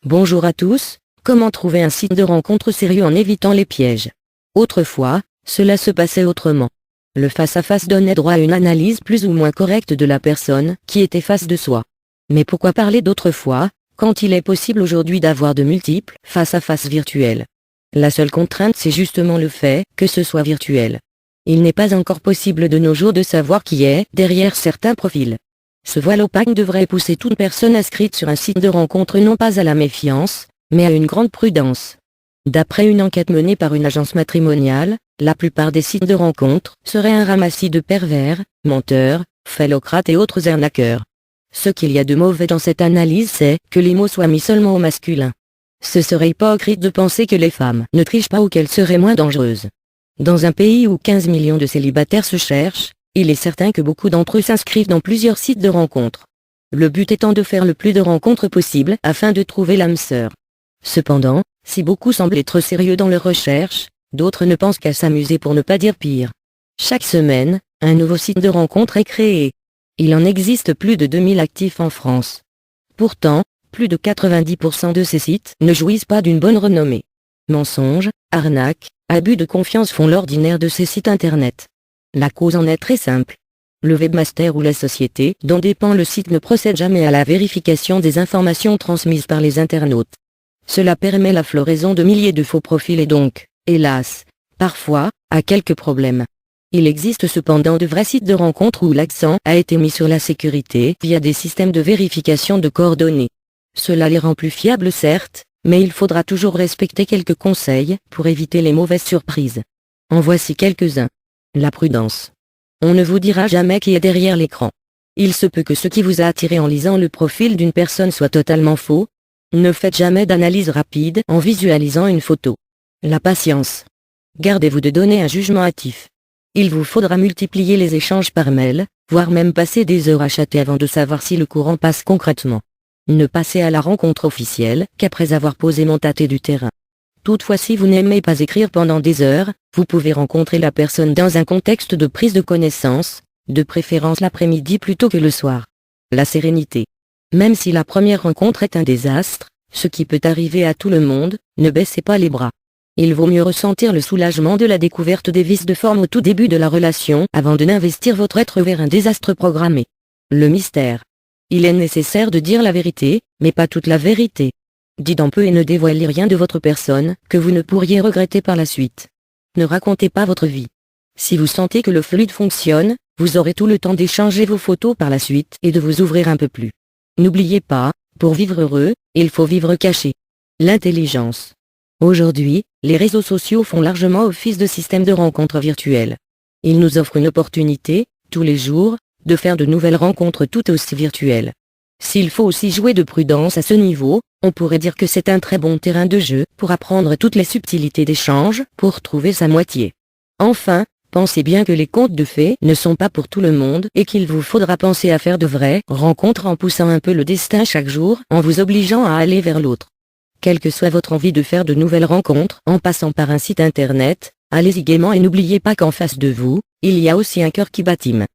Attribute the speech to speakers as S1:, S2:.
S1: Bonjour à tous, comment trouver un site de rencontre sérieux en évitant les pièges? Autrefois, cela se passait autrement. Le face-à-face donnait droit à une analyse plus ou moins correcte de la personne qui était face de soi. Mais pourquoi parler d'autrefois, quand il est possible aujourd'hui d'avoir de multiples face-à-face virtuels? La seule contrainte c'est justement le fait que ce soit virtuel. Il n'est pas encore possible de nos jours de savoir qui est derrière certains profils. Ce voile opaque devrait pousser toute personne inscrite sur un site de rencontre non pas à la méfiance, mais à une grande prudence. D'après une enquête menée par une agence matrimoniale, la plupart des sites de rencontre seraient un ramassis de pervers, menteurs, phallocrates et autres arnaqueurs. Ce qu'il y a de mauvais dans cette analyse c'est que les mots soient mis seulement au masculin. Ce serait hypocrite de penser que les femmes ne trichent pas ou qu'elles seraient moins dangereuses. Dans un pays où 15 millions de célibataires se cherchent, il est certain que beaucoup d'entre eux s'inscrivent dans plusieurs sites de rencontres. Le but étant de faire le plus de rencontres possible afin de trouver l'âme sœur. Cependant, si beaucoup semblent être sérieux dans leurs recherches, d'autres ne pensent qu'à s'amuser pour ne pas dire pire. Chaque semaine, un nouveau site de rencontre est créé. Il en existe plus de 2000 actifs en France. Pourtant, plus de 90% de ces sites ne jouissent pas d'une bonne renommée. Mensonges, arnaques, abus de confiance font l'ordinaire de ces sites internet. La cause en est très simple. Le webmaster ou la société dont dépend le site ne procède jamais à la vérification des informations transmises par les internautes. Cela permet la floraison de milliers de faux profils et donc, hélas, parfois, à quelques problèmes. Il existe cependant de vrais sites de rencontres où l'accent a été mis sur la sécurité via des systèmes de vérification de coordonnées. Cela les rend plus fiables certes, mais il faudra toujours respecter quelques conseils pour éviter les mauvaises surprises. En voici quelques-uns. La prudence. On ne vous dira jamais qui est derrière l'écran. Il se peut que ce qui vous a attiré en lisant le profil d'une personne soit totalement faux. Ne faites jamais d'analyse rapide en visualisant une photo. La patience. Gardez-vous de donner un jugement hâtif. Il vous faudra multiplier les échanges par mail, voire même passer des heures à chatter avant de savoir si le courant passe concrètement. Ne passez à la rencontre officielle qu'après avoir posé tâter du terrain. Toutefois si vous n'aimez pas écrire pendant des heures, vous pouvez rencontrer la personne dans un contexte de prise de connaissance, de préférence l'après-midi plutôt que le soir. La sérénité. Même si la première rencontre est un désastre, ce qui peut arriver à tout le monde, ne baissez pas les bras. Il vaut mieux ressentir le soulagement de la découverte des vices de forme au tout début de la relation avant de n'investir votre être vers un désastre programmé. Le mystère. Il est nécessaire de dire la vérité, mais pas toute la vérité. Dites en peu et ne dévoilez rien de votre personne que vous ne pourriez regretter par la suite. Ne racontez pas votre vie. Si vous sentez que le fluide fonctionne, vous aurez tout le temps d'échanger vos photos par la suite et de vous ouvrir un peu plus. N'oubliez pas, pour vivre heureux, il faut vivre caché. L'intelligence. Aujourd'hui, les réseaux sociaux font largement office de système de rencontres virtuelles. Ils nous offrent une opportunité, tous les jours, de faire de nouvelles rencontres tout aussi virtuelles. S'il faut aussi jouer de prudence à ce niveau, on pourrait dire que c'est un très bon terrain de jeu pour apprendre toutes les subtilités d'échange pour trouver sa moitié. Enfin, pensez bien que les contes de fées ne sont pas pour tout le monde et qu'il vous faudra penser à faire de vraies rencontres en poussant un peu le destin chaque jour en vous obligeant à aller vers l'autre. Quelle que soit votre envie de faire de nouvelles rencontres en passant par un site internet, allez-y gaiement et n'oubliez pas qu'en face de vous, il y a aussi un cœur qui batime.